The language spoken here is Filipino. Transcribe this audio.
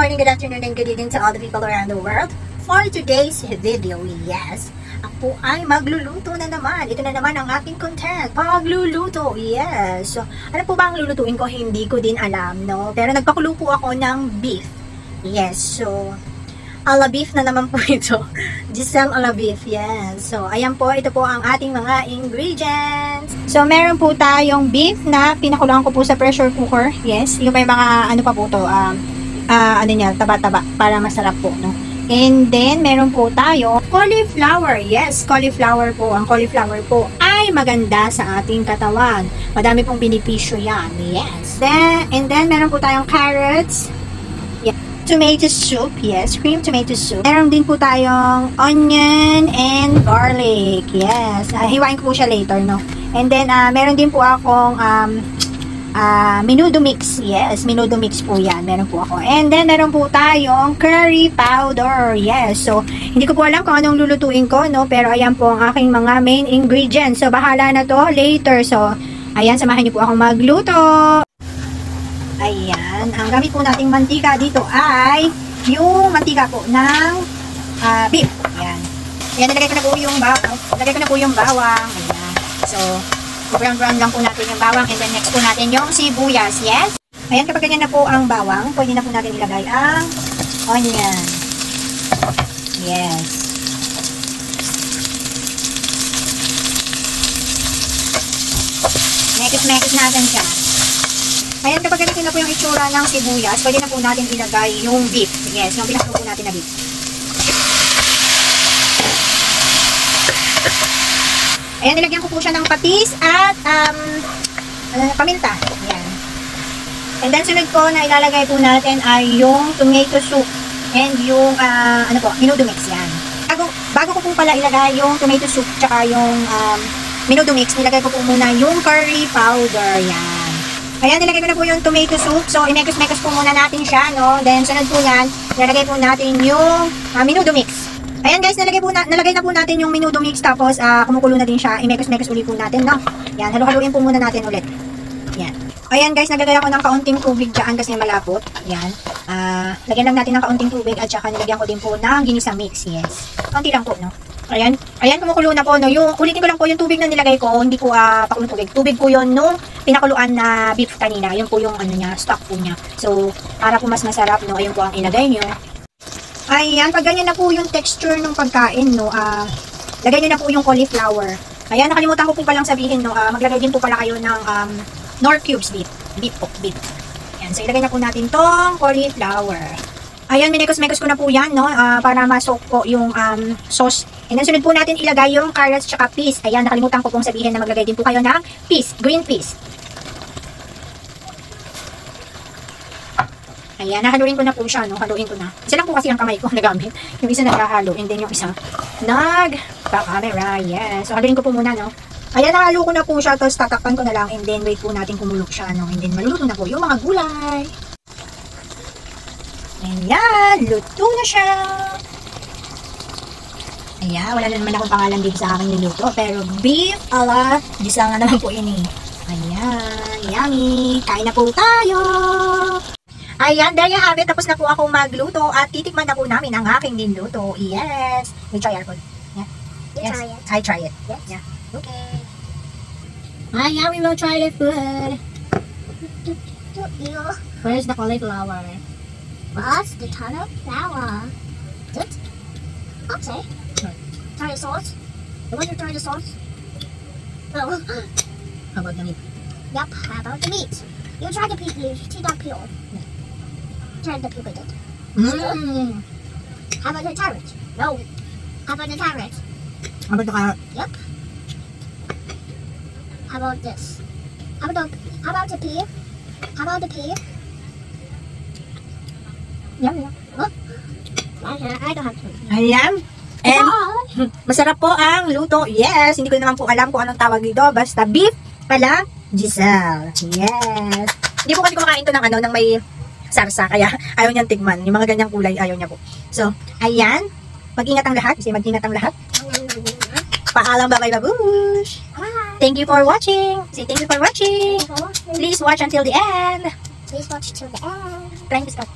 morning, good afternoon, and good evening to all the people around the world. For today's video, yes, ako ay magluluto na naman. Ito na naman ang aking content. Pagluluto, yes. So, ano po ba ang lulutuin ko? Hindi ko din alam, no? Pero nagpakulo po ako ng beef. Yes, so, ala beef na naman po ito. Giselle ala beef, yes. So, ayan po, ito po ang ating mga ingredients. So, meron po tayong beef na pinakuloan ko po sa pressure cooker. Yes, yung may mga, ano pa po to, ano niya, taba-taba, para masarap po, no? And then, meron po tayo cauliflower. Yes, cauliflower po. Ang cauliflower po ay maganda sa ating katawan. Madami pong benepisyo yan. Yes. And then, meron po tayong carrots. Yes. Tomato soup. Yes, cream tomato soup. Meron din po tayong onion and garlic. Yes. Hiwain ko po siya later, no? And then, meron din po akong menudo mix. Yes, menudo mix po yan. Meron po ako. And then, meron po tayong curry powder. Yes. So, hindi ko po alam kung anong lulutuin ko, no? Pero, ayan po ang aking mga main ingredients. So, bahala na to later. So, ayan, samahan niyo po akong magluto. Ayan. Ang gamit po nating mantika dito ay yung mantika po ng beef. Ayan. Ayan, nalagay ko na po yung bawang. Nalagay ko na po yung bawang. Ayan. So, brown lang po natin yung bawang, and then next po natin yung sibuyas. Yes. Ayan, kapag ganyan na po ang bawang, pwede na po natin ilagay ang onion. Yes. Mekis natin siya. Ayan, kapag ganito na po yung itsura ng sibuyas, pwede na po natin ilagay yung beef. Yes, yung pinakulo po natin na beef. Ayan, nilagyan ko po siya ng patis at paminta. Ayan. And then, sunod po na ilalagay po natin ay yung tomato soup and yung, menudo mix. Yan. Bago ko po pala ilagay yung tomato soup tsaka yung menudo mix, nilagay ko po muna yung curry powder. Yan. Ayan, nilagay ko na po yung tomato soup. So, imekos-mekos po muna natin siya, no? Then, sunod po yan, nilagay po natin yung menudo mix. Ayan guys, nalagay na po natin yung menudo mix, tapos kumukulo na din siya. Imekos-mekos ulit po natin, no? Yan, halu-haluin po muna natin ulit. Yan. Ayan guys, naglagay ako ng kaunting tubig dyan kasi malapot. Yan. Lagyan lang natin ng kaunting tubig at saka nilagyan ko din po ng ginisa mix. Yes. Kaunti lang po, no? Ayan, kumukulo na po, no? Ulitin ko lang po yung tubig na nilagay ko, hindi po pakulong tubig. Tubig po yun nung pinakuluan na beef kanina. Yun po yung stock po niya. So, para po mas masarap, no? Ayun po ang ilagay nyo. Ayan, pag ganyan na po yung texture ng pagkain, no, lagay nyo na po yung cauliflower. Ayan, nakalimutan ko po palang sabihin, no, maglagay din po pala kayo ng Knorr cubes beef. Beef. Ayan, so ilagay na po natin tong cauliflower. Ayan, minekos-mekos ko na po yan, no, para masok po yung sauce. And then, sunod po natin ilagay yung carrots tsaka peas. Ayan, nakalimutan ko pong sabihin na maglagay din po kayo ng peas, green peas. Ayan, nahaluin ko na po siya, no? Haluin ko na. Isa lang po kasi ang kamay ko nagamit. Yung isa naghahalo, and then yung isa nag-camera. Yes. So, haluin ko po muna, no? Ayan, nahalo ko na po siya, tapos tatakpan ko na lang, and then wait po natin kumulok siya, no? And then maluluto na po yung mga gulay. Ayan, luto na siya. Ayan, wala na naman akong pangalan dito sa aking niluto, pero beef ala Giselle na naman po ini. Ayan, yummy. Kain na po tayo. Ayan, there you have it. Tapos na po ako magluto at titikman na po namin ang aking niluto. Yes. We try our food. Yeah. Yes. I try it. Yes. Yeah. Okay. Ayan, we will try the food. Where's the cauliflower? What's the cauliflower? Good. Okay. Try the sauce. You want to try the sauce? Well, How about the meat? yep. How about the meat? You try the peel. You see that peel. Try the peel with it. How about the carrot? No. How about the carrot? How about the carrot? Yep. How about this? How about the peel? How about the peel? Yeah. Oh. I don't have to. Ayan. And masarap po ang luto. Yes. Hindi ko naman po alam kung anong tawag dito. Basta beef pala Giselle. Yes. Hindi po kasi kumakain to ng may sarsa, kaya ayaw niyang tigman. Yung mga ganyang kulay, ayaw niya po. So, ayan. Mag-ingat ang lahat. Kasi mag-ingat ang lahat. Paalam, bye-bye, babush. Thank you for watching. Say thank you for watching. Please watch until the end. Please watch till the end. Trying to stop.